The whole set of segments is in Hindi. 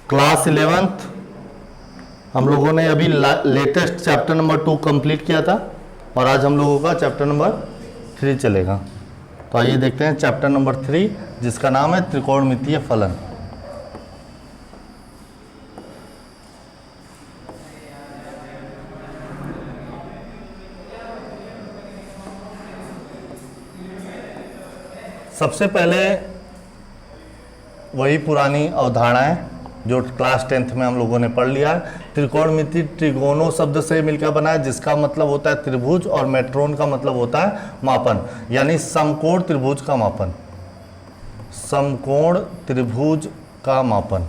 क्लास 11th हम लोगों ने अभी लेटेस्ट चैप्टर नंबर 2 कंप्लीट किया था और आज हम लोगों का चैप्टर नंबर 3 चलेगा। तो आइए देखते हैं चैप्टर नंबर 3 जिसका नाम है त्रिकोणमितीय फलन। सबसे पहले वही पुरानी अवधारणाएं जो क्लास 10th में हम लोगों ने पढ़ लिया है। त्रिकोणमिति त्रिकोणों शब्द से मिलकर बना है जिसका मतलब होता है त्रिभुज और मेट्रोन का मतलब होता है मापन, यानी समकोण त्रिभुज का मापन। समकोण त्रिभुज का मापन,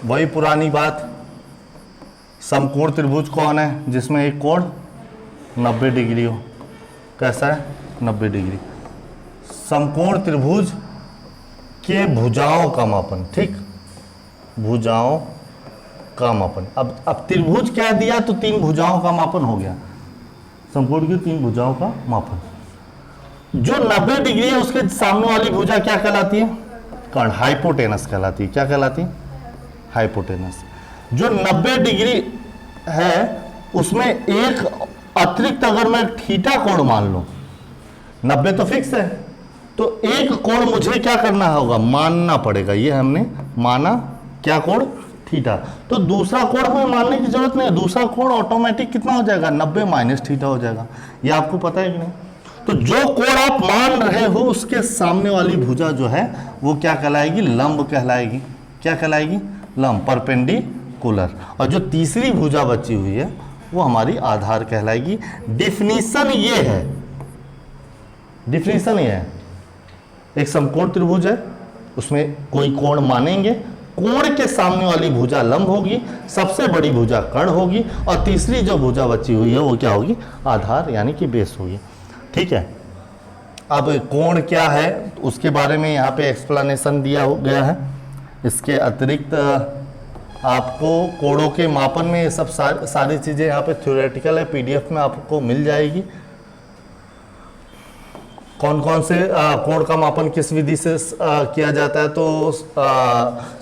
वही पुरानी बात। समकोण त्रिभुज कौन है? जिसमें एक कोण 90 डिग्री हो। कैसा है? 90 डिग्री। समकोण त्रिभुज के भुजाओं का मापन, ठीक, भुजाओं का मापन। अब त्रिभुज क्या दिया तो 3 भुजाओं का मापन हो गया। समकोण की 3 भुजाओं का मापन। जो 90 डिग्री है उसके सामने वाली भुजा क्या कहलाती है? कर्ण, हाइपोटेनस कहलाती है। क्या कहलाती है? हाइपोटेनस। जो 90 डिग्री है उसमें एक अतिरिक्त अगर मैं थीटा कोण मान लूं, 90 तो फिक्स है, तो एक कोण मुझे क्या करना होगा? मानना पड़ेगा। ये हमने माना, क्या कोण? थीटा। तो दूसरा कोण हमें मानने की जरूरत नहीं है, दूसरा कोण ऑटोमेटिक कितना हो जाएगा? 90 माइनस थीटा हो जाएगा। ये आपको पता है कि नहीं? तो जो कोण आप मान रहे हो उसके सामने वाली भुजा जो है वो क्या कहलाएगी? लंब कहलाएगी। क्या कहलाएगी? लंब, परपेंडिकुलर। और जो तीसरी भुजा बची हुई है वो हमारी आधार कहलाएगी। डिफिनीशन ये है, डिफिनीशन ये है, एक समकोण त्रिभुज है, उसमें कोई कोण मानेंगे, कोण के सामने वाली भुजा लंब होगी, सबसे बड़ी भुजा कर्ण होगी और तीसरी जो भुजा बची हुई है वो क्या होगी? आधार यानी कि बेस होगी। ठीक है। अब कोण क्या है उसके बारे में यहाँ पे एक्सप्लेनेशन दिया गया है। इसके अतिरिक्त आपको कोणों के मापन में ये सब सारी चीज़ें यहाँ पे थ्योरेटिकल है, पीडीएफ में आपको मिल जाएगी। कौन कौन से कोण का मापन किस विधि से किया जाता है? तो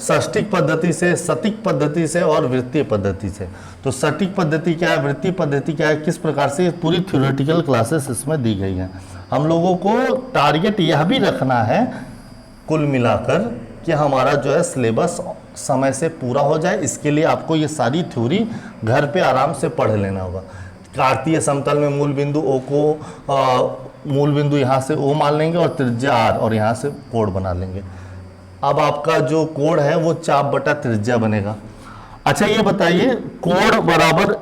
षष्टिक पद्धति से, सतिक पद्धति से और वृत्तीय पद्धति से। तो सटिक पद्धति क्या है, वृत्तीय पद्धति क्या है, किस प्रकार से, पूरी थ्योरेटिकल क्लासेस इसमें दी गई हैं। हम लोगों को टारगेट यह भी रखना है कुल मिलाकर कि हमारा जो है सिलेबस समय से पूरा हो जाए। इसके लिए आपको ये सारी थ्योरी घर पे आराम से पढ़ लेना होगा। कार्तीय समतल में मूल बिंदु ओ को मूल बिंदु यहाँ से O मान लेंगे और त्रिज्या R और यहाँ से कोण बना लेंगे। अब आपका जो कोण है वो चाप बटा त्रिज्या बनेगा। अच्छा ये बताइए, कोण बराबर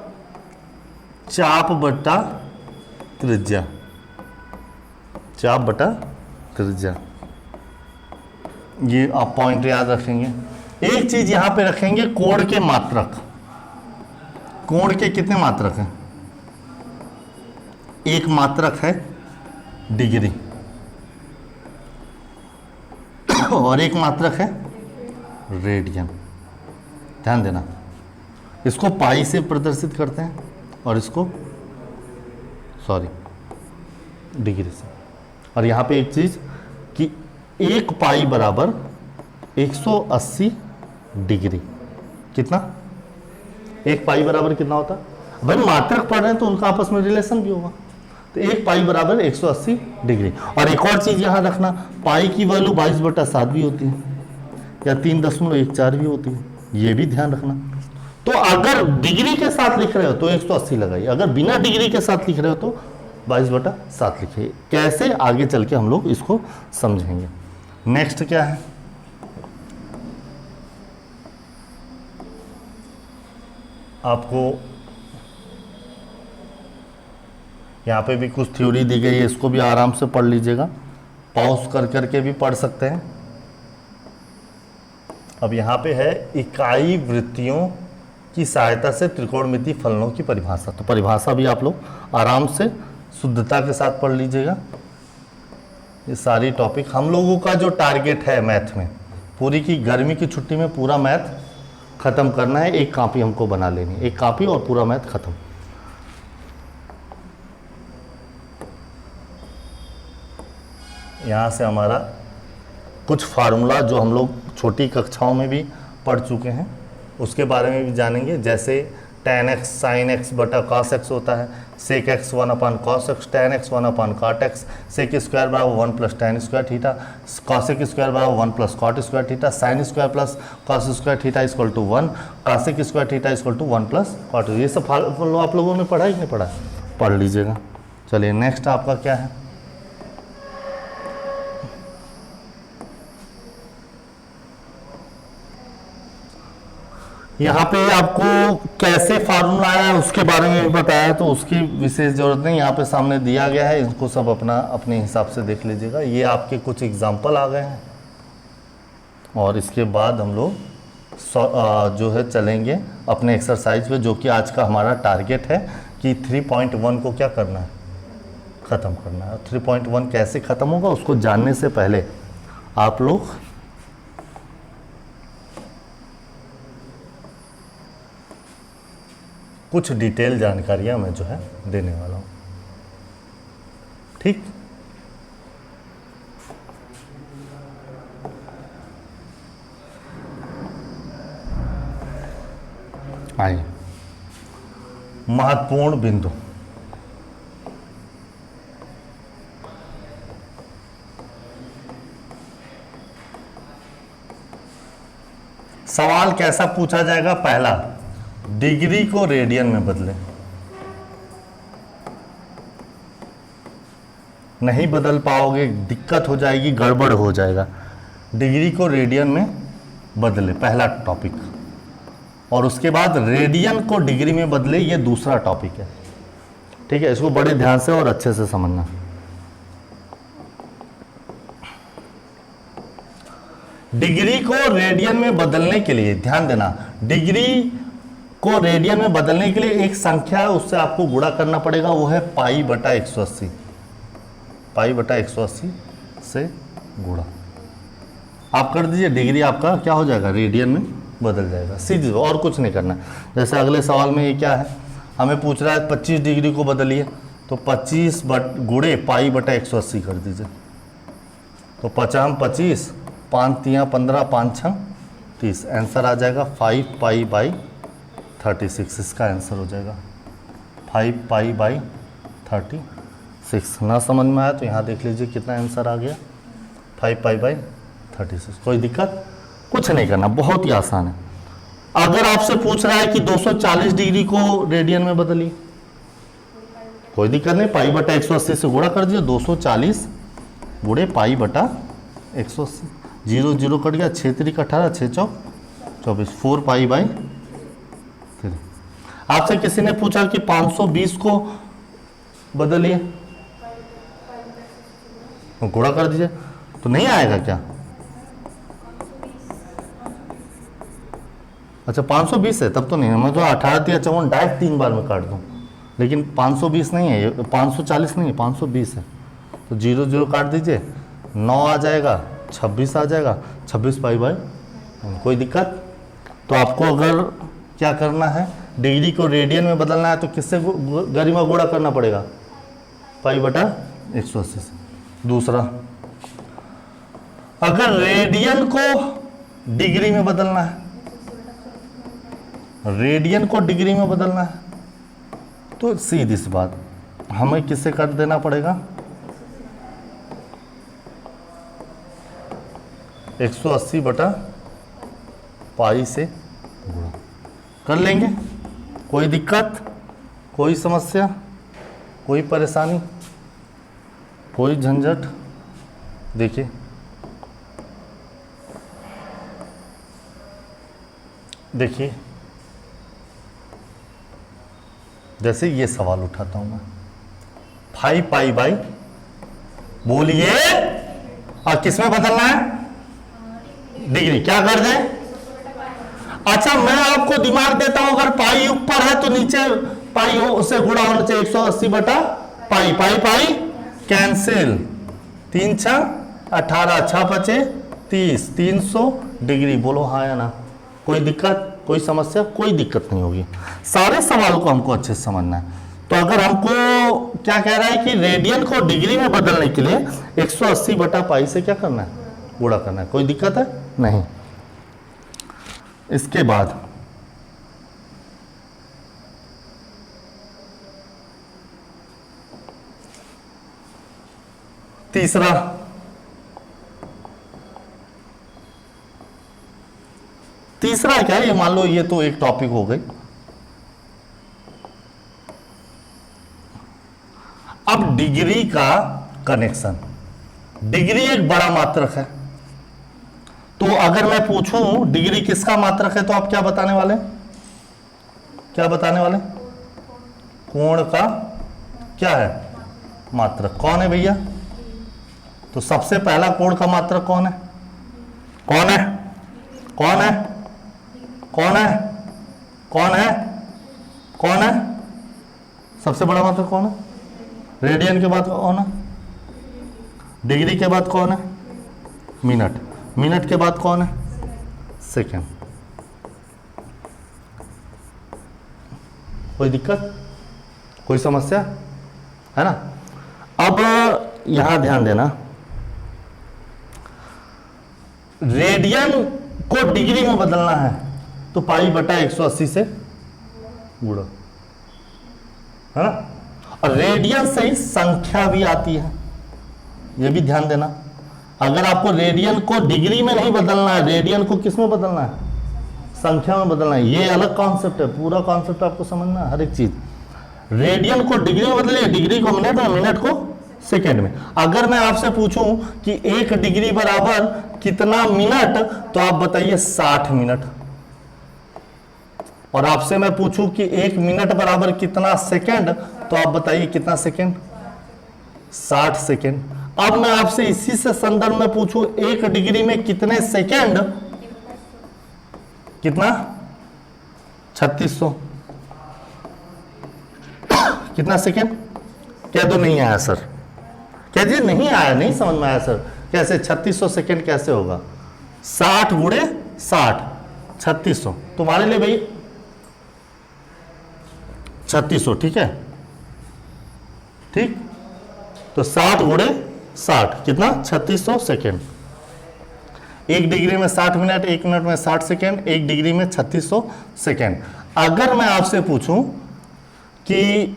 चाप बटा त्रिज्या, चाप बटा त्रिज्या, ये आप पॉइंट याद रखेंगे। एक चीज यहां पे रखेंगे, कोण के मात्रक। कोण के कितने मात्रक हैं? एक मात्रक है डिग्री और एक मात्रक है रेडियन। ध्यान देना, इसको पाई से प्रदर्शित करते हैं और इसको डिग्री से। और यहाँ पे एक चीज कि 1 पाई बराबर 180 डिग्री। कितना? 1 पाई बराबर कितना होता? भाई मात्रक पढ़ रहे हैं तो उनका आपस में रिलेशन भी होगा। तो 1 पाई बराबर 180 डिग्री। और एक और चीज यहां रखना, पाई की वैल्यू 22/7 भी होती है या 3.14 भी होती है, ये भी ध्यान रखना। तो अगर डिग्री के साथ लिख रहे हो तो 180 लगाइए, अगर बिना डिग्री के साथ लिख रहे हो तो 22/7 लिखिए। कैसे, आगे चल के हम लोग इसको समझेंगे। नेक्स्ट क्या है? आपको यहाँ पे भी कुछ थ्योरी दी गई है, इसको भी आराम से पढ़ लीजिएगा, पॉज कर करके भी पढ़ सकते हैं। अब यहाँ पे है इकाई वृत्तियों की सहायता से त्रिकोणमितीय फलनों की परिभाषा। तो परिभाषा भी आप लोग आराम से शुद्धता के साथ पढ़ लीजिएगा। ये सारी टॉपिक हम लोगों का जो टारगेट है मैथ में, पूरी की गर्मी की छुट्टी में पूरा मैथ खत्म करना है। एक कॉपी हमको बना लेनी है, एक कॉपी और पूरा मैथ खत्म। यहाँ से हमारा कुछ फार्मूला जो हम लोग छोटी कक्षाओं में भी पढ़ चुके हैं उसके बारे में भी जानेंगे, जैसे tan x sin x बटा cos x होता है, sec x 1 cos x, tan x 1 cot x, sec square बराबर 1 plus tan square theta, cosec square बराबर 1 plus cot square theta, sin square plus cos square theta equal to 1, cosec square theta equal to 1 plus cot। ये सब आप लोगों ने पढ़ा है कि नहीं पढ़ा? पढ़ लीजिएगा। चलिए नेक्स्ट आपका क्या है? यहाँ पे आपको कैसे फार्मूला आया है उसके बारे में भी बताया, तो उसकी विशेष जरूरत नहीं, यहाँ पे सामने दिया गया है, इसको सब अपने हिसाब से देख लीजिएगा। ये आपके कुछ एग्जाम्पल आ गए हैं और इसके बाद हम लोग जो है चलेंगे अपने एक्सरसाइज पे, जो कि आज का हमारा टारगेट है कि 3.1 को क्या करना है, ख़त्म करना है। 3.1 कैसे ख़त्म होगा उसको जानने से पहले आप लोग कुछ डिटेल जानकारियां मैं जो है देने वाला हूं, ठीक? आइए, महत्वपूर्ण बिंदु। सवाल कैसा पूछा जाएगा? पहला, डिग्री को रेडियन में बदलें। नहीं बदल पाओगे, दिक्कत हो जाएगी, गड़बड़ हो जाएगा। डिग्री को रेडियन में बदले, पहला टॉपिक। और उसके बाद रेडियन को डिग्री में बदले, ये दूसरा टॉपिक है, ठीक है? इसको बड़े ध्यान से और अच्छे से समझना। डिग्री को रेडियन में बदलने के लिए ध्यान देना, डिग्री को रेडियन में बदलने के लिए एक संख्या है, उससे आपको गुणा करना पड़ेगा, वो है पाई बटा 180। पाई बटा 180 से गुणा आप कर दीजिए, डिग्री आपका क्या हो जाएगा, रेडियन में बदल जाएगा। सीधी, और कुछ नहीं करना। जैसे अगले सवाल में ये क्या है, हमें पूछ रहा है 25 डिग्री को बदलिए, तो 25 गुणे पाई बटा 180 कर दीजिए। तो 50 25, 5 3 15, 5 6 30, आंसर आ जाएगा 5 पाई बाई 36। इसका आंसर हो जाएगा 5 पाई बाई 36। ना समझ में आया तो यहाँ देख लीजिए कितना आंसर आ गया, 5 पाई बाई 36। कोई दिक्कत? कुछ नहीं करना, बहुत ही आसान है। अगर आपसे पूछ रहा है कि 240 डिग्री को रेडियन में बदलिए, कोई दिक्कत नहीं, पाई बटा 180 से गुणा कर दीजिए। 240 गुणे पाई बटा 180, 0 0 कट गया, 6 3 18, 6 चौक 24, 4 पाई बाई 3। आपसे किसी ने पूछा कि 520 को बदलिए, गुणा कर दीजिए, तो नहीं आएगा क्या? अच्छा 520 है, तब तो नहीं है, मैं तो 18 या 54 डायरेक्ट 3 बार में काट दूं, लेकिन 520 नहीं है, 540 नहीं है, 520 है। तो 0 0 काट दीजिए, 9 आ जाएगा, 26 आ जाएगा, 26 पाई बाई। कोई दिक्कत? तो आपको अगर क्या करना है, डिग्री को रेडियन में बदलना है, तो किससे गरिमा गुणा करना पड़ेगा? पाई बटा 180 से। दूसरा, अगर रेडियन को डिग्री में बदलना है, रेडियन को डिग्री में बदलना है, तो सीधी सी बात, हमें किससे कर देना पड़ेगा? 180 बटा पाई से गुणा कर लेंगे। कोई दिक्कत, कोई समस्या, कोई परेशानी, कोई झंझट? देखिए, देखिए जैसे ये सवाल उठाता हूं मैं, 5 पाई बाई, बोलिए, और किसमें बदलना है? डिग्री। क्या कर दें? अच्छा मैं आपको दिमाग देता हूं, अगर पाई ऊपर है तो नीचे पाई उससे गुणा होना चाहिए, 180 बटा पाई, पाई पाई कैंसिल, 3 6 18, 6 5 30, 300 डिग्री। बोलो हाँ या ना? कोई दिक्कत, कोई समस्या? कोई दिक्कत नहीं होगी। सारे सवालों को हमको अच्छे से समझना है। तो अगर हमको क्या कह रहा है कि रेडियन को डिग्री में बदलने के लिए 180 बटा पाई से क्या करना है? गुणा करना है, कोई दिक्कत है नहीं। इसके बाद तीसरा, तीसरा क्या है, ये मान लो ये तो एक टॉपिक हो गई। अब डिग्री का कनेक्शन, डिग्री एक बड़ा मात्रक है, तो अगर मैं पूछूं डिग्री किसका मात्रक है तो आप क्या बताने वाले, क्या बताने वाले? कोण का क्या है मात्रक, कौन है भैया? तो सबसे पहला कोण का मात्रक कौन है? कौन है? कौन है? कौन है? कौन है? कौन है? सबसे बड़ा मात्रक कौन है? रेडियन के बाद कौन है? डिग्री के बाद कौन है? मिनट। मिनट के बाद कौन है? सेकेंड। कोई दिक्कत, कोई समस्या है ना? अब यहां ध्यान देना, रेडियन को डिग्री में बदलना है तो पाई बटा 180 से गुणा, है ना? और रेडियन से ही संख्या भी आती है, यह भी ध्यान देना। अगर आपको रेडियन को डिग्री में नहीं बदलना है, रेडियन को किस में बदलना है? संख्या में बदलना है। ये अलग कॉन्सेप्ट है, पूरा कॉन्सेप्ट आपको समझना है, हर एक चीज। रेडियन को डिग्री में बदले, डिग्री को मिनट में, मिनट को सेकेंड में। अगर मैं आपसे पूछूं कि 1 डिग्री बराबर कितना मिनट, तो आप बताइए 60 मिनट। और आपसे मैं पूछूं कि 1 मिनट बराबर कितना सेकेंड, तो आप बताइए कितना सेकेंड? 60 सेकेंड। अब मैं आपसे इसी से संदर्भ में पूछूं 1 डिग्री में कितने सेकेंड, कितना? 3600। कितना सेकेंड? कह दो नहीं आया सर, कह दीजिए नहीं आया, नहीं समझ में आया सर। कैसे 3600 सेकेंड कैसे होगा? 60 गुणे 60, 3600 तुम्हारे लिए भाई 3600, ठीक है? ठीक, तो 60 गुणे 60 कितना? 3600 सेकेंड। 1 डिग्री में 60 मिनट, 1 मिनट में 60 सेकेंड, 1 डिग्री में 3600 सेकेंड। अगर मैं आपसे पूछूं कि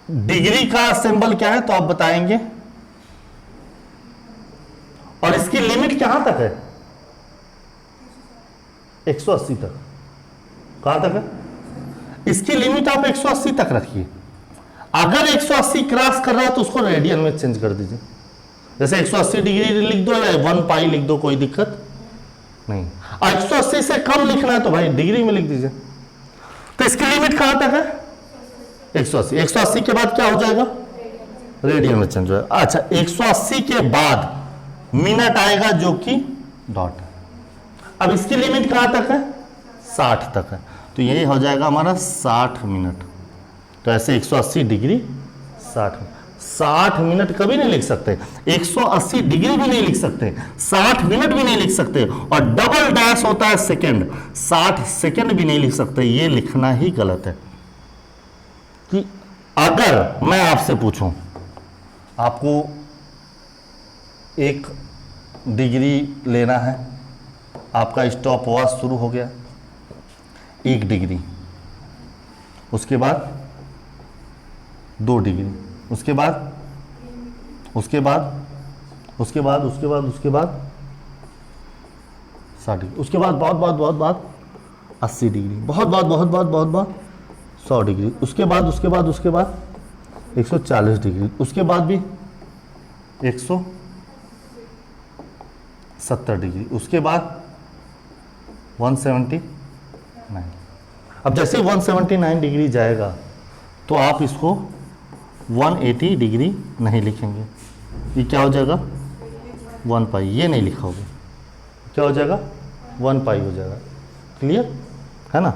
डिग्री का सिंबल क्या है तो आप बताएंगे, और इसकी लिमिट कहां तक है? 180 तक। कहां तक है? इसकी लिमिट आप 180 तक रखिए। अगर 180 क्रॉस कर रहा है तो उसको रेडियन में चेंज कर दीजिए। जैसे 180 डिग्री लिख दो या 1 पाई लिख दो, कोई दिक्कत नहीं। 180 से कम लिखना है तो भाई डिग्री में लिख दीजिए। तो इसकी लिमिट कहां तक है? 180। 180 के बाद क्या हो जाएगा? रेडियन में चेंज हो जाएगा। अच्छा, 180 के बाद मिनट आएगा जो कि डॉट। अब इसकी लिमिट कहां तक है? 60 तक है, तो यही हो जाएगा हमारा 60 मिनट। तो ऐसे 180 डिग्री 60 मिनट कभी नहीं लिख सकते, 180 डिग्री भी नहीं लिख सकते, 60 मिनट भी नहीं लिख सकते, और डबल डैश होता है सेकंड, 60 सेकंड भी नहीं लिख सकते। ये लिखना ही गलत है। कि अगर मैं आपसे पूछूं, आपको 1 डिग्री लेना है, आपका स्टॉप वॉच शुरू हो गया 1 डिग्री, उसके बाद 2 डिग्री, उसके बाद 60 डिग्री, उसके बाद बहुत 80 डिग्री, बहुत 100 डिग्री, उसके बाद 140 डिग्री, उसके बाद भी 170 डिग्री, उसके बाद 179। अब जैसे 179 डिग्री जाएगा तो आप इसको 180 डिग्री नहीं लिखेंगे, ये क्या हो जाएगा? 1 पाई। ये नहीं लिखोगे, क्या हो जाएगा? 1 पाई हो जाएगा। क्लियर है ना?